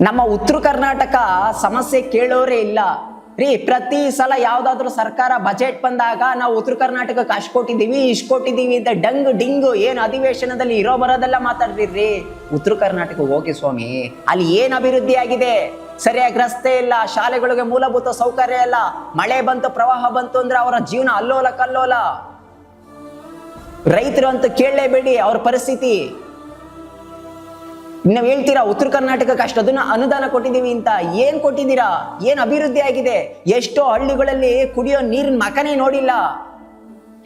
ನಮ್ಮ ಉತ್ತರ ಕರ್ನಾಟಕ ಸಮಸ್ಯೆ ಕೇಳೋರೇ ಇಲ್ಲ ರೀ. ಪ್ರತಿ ಸಲ ಯಾವ್ದಾದ್ರು ಸರ್ಕಾರ ಬಜೆಟ್ ಬಂದಾಗ ನಾವು ಉತ್ತರ ಕರ್ನಾಟಕಕ್ಕೆ ಅಷ್ಟು ಕೊಟ್ಟಿದ್ದೀವಿ ಇಷ್ಟು ಕೊಟ್ಟಿದ್ದೀವಿ ಅಂತ ಡಂಗ್ ಡಿಂಗು ಏನ್ ಅಧಿವೇಶನದಲ್ಲಿ ಇರೋ ಬರೋದೆಲ್ಲ ಮಾತಾಡ್ತಿದ್ರಿ. ಉತ್ತರ ಕರ್ನಾಟಕ ಹೋಗಿ ಸ್ವಾಮಿ, ಅಲ್ಲಿ ಏನ್ ಅಭಿವೃದ್ಧಿ ಆಗಿದೆ? ಸರಿಯಾಗಿ ರಸ್ತೆ ಇಲ್ಲ, ಶಾಲೆಗಳಿಗೆ ಮೂಲಭೂತ ಸೌಕರ್ಯ ಇಲ್ಲ, ಮಳೆ ಬಂತು ಪ್ರವಾಹ ಬಂತು ಅಂದ್ರೆ ಅವರ ಜೀವನ ಅಲ್ಲೋಲ ಕಲ್ಲೋಲ. ರೈತರು ಅಂತ ಕೇಳಲೇಬೇಡಿ ಅವ್ರ ಪರಿಸ್ಥಿತಿ. ನೀವು ಹೇಳ್ತೀರಾ ಉತ್ತರ ಕರ್ನಾಟಕಕ್ಕೆ ಅಷ್ಟು ಅದನ್ನ ಅನುದಾನ ಕೊಟ್ಟಿದ್ದೀವಿ ಅಂತ. ಏನ್ ಕೊಟ್ಟಿದ್ದೀರಾ? ಏನ್ ಅಭಿವೃದ್ಧಿ ಆಗಿದೆ? ಎಷ್ಟೋ ಹಳ್ಳಿಗಳಲ್ಲಿ ಕುಡಿಯೋ ನೀರಿನ ಮಕನೇ ನೋಡಿಲ್ಲ,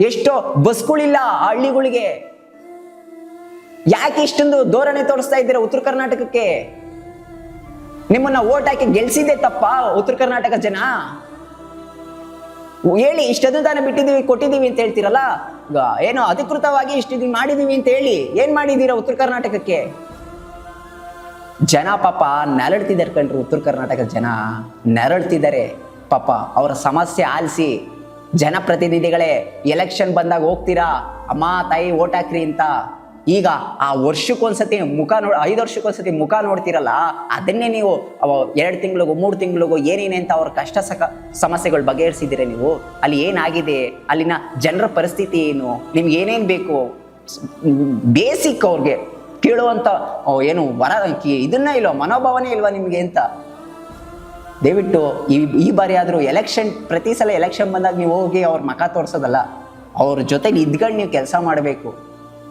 ಎಷ್ಟೋ ಬಸ್ಗಳಿಲ್ಲ ಆ ಹಳ್ಳಿಗಳಿಗೆ. ಯಾಕೆ ಇಷ್ಟೊಂದು ಧೋರಣೆ ತೋರಿಸ್ತಾ ಇದ್ದೀರಾ ಉತ್ತರ ಕರ್ನಾಟಕಕ್ಕೆ? ನಿಮ್ಮನ್ನ ಓಟ್ ಹಾಕಿ ಗೆಲ್ಸಿದೆ ತಪ್ಪ ಉತ್ತರ ಕರ್ನಾಟಕ ಜನ? ಹೇಳಿ, ಇಷ್ಟು ಅನುದಾನ ಬಿಟ್ಟಿದೀವಿ ಕೊಟ್ಟಿದ್ದೀವಿ ಅಂತ ಹೇಳ್ತೀರಲ್ಲ, ಏನೋ ಅಧಿಕೃತವಾಗಿ ಇಷ್ಟು ಮಾಡಿದೀವಿ ಅಂತ ಹೇಳಿ ಏನ್ ಮಾಡಿದೀರಾ ಉತ್ತರ ಕರ್ನಾಟಕಕ್ಕೆ? ಜನ ಪಾಪ ನೆರಳ್ತಿದ್ದಾರೆ ಕಣ್ರಿ. ಉತ್ತರ ಕರ್ನಾಟಕ ಜನ ನೆರಳ್ತಿದ್ದಾರೆ ಪಾಪ. ಅವರ ಸಮಸ್ಯೆ ಆಲಿಸಿ ಜನಪ್ರತಿನಿಧಿಗಳೇ ಎಲೆಕ್ಷನ್ ಬಂದಾಗ ಹೋಗ್ತೀರಾ, ಅಮ್ಮ ತಾಯಿ ಓಟ್ ಹಾಕ್ರಿ ಅಂತ. ಈಗ ಆ ವರ್ಷಕ್ಕೊಂದ್ಸತಿ ಮುಖ 5 ವರ್ಷಕ್ಕೊಂದ್ಸತಿ ಮುಖ ನೋಡ್ತಿರಲ್ಲ, ಅದನ್ನೇ ನೀವು 2 ತಿಂಗಳಿಗೂ 3 ತಿಂಗಳಿಗೂ ಏನೇನೆ ಅಂತ ಅವ್ರ ಕಷ್ಟ ಸಮಸ್ಯೆಗಳು ಬಗೆಹರಿಸಿದ್ದೀರ ನೀವು? ಅಲ್ಲಿ ಏನಾಗಿದೆ? ಅಲ್ಲಿನ ಜನರ ಪರಿಸ್ಥಿತಿ ಏನು? ನಿಮ್ಗೆ ಏನೇನು ಬೇಕು ಬೇಸಿಕ್ ಅವ್ರಿಗೆ ಕೇಳುವಂತ ಏನು ಇದನ್ನ ಇಲ್ವಾ, ಮನೋಭಾವನೆ ಇಲ್ವಾ ನಿಮ್ಗೆ ಅಂತ? ದಯವಿಟ್ಟು ಈ ಬಾರಿ ಆದ್ರೂ ಎಲೆಕ್ಷನ್, ಪ್ರತಿ ಸಲ ಎಲೆಕ್ಷನ್ ಬಂದಾಗ ನೀವು ಹೋಗಿ ಅವ್ರ ಮುಖ ತೋರ್ಸೋದಲ್ಲ, ಅವ್ರ ಜೊತೆಗೆ ಇದ್ಕೊಂಡು ನೀವು ಕೆಲಸ ಮಾಡಬೇಕು.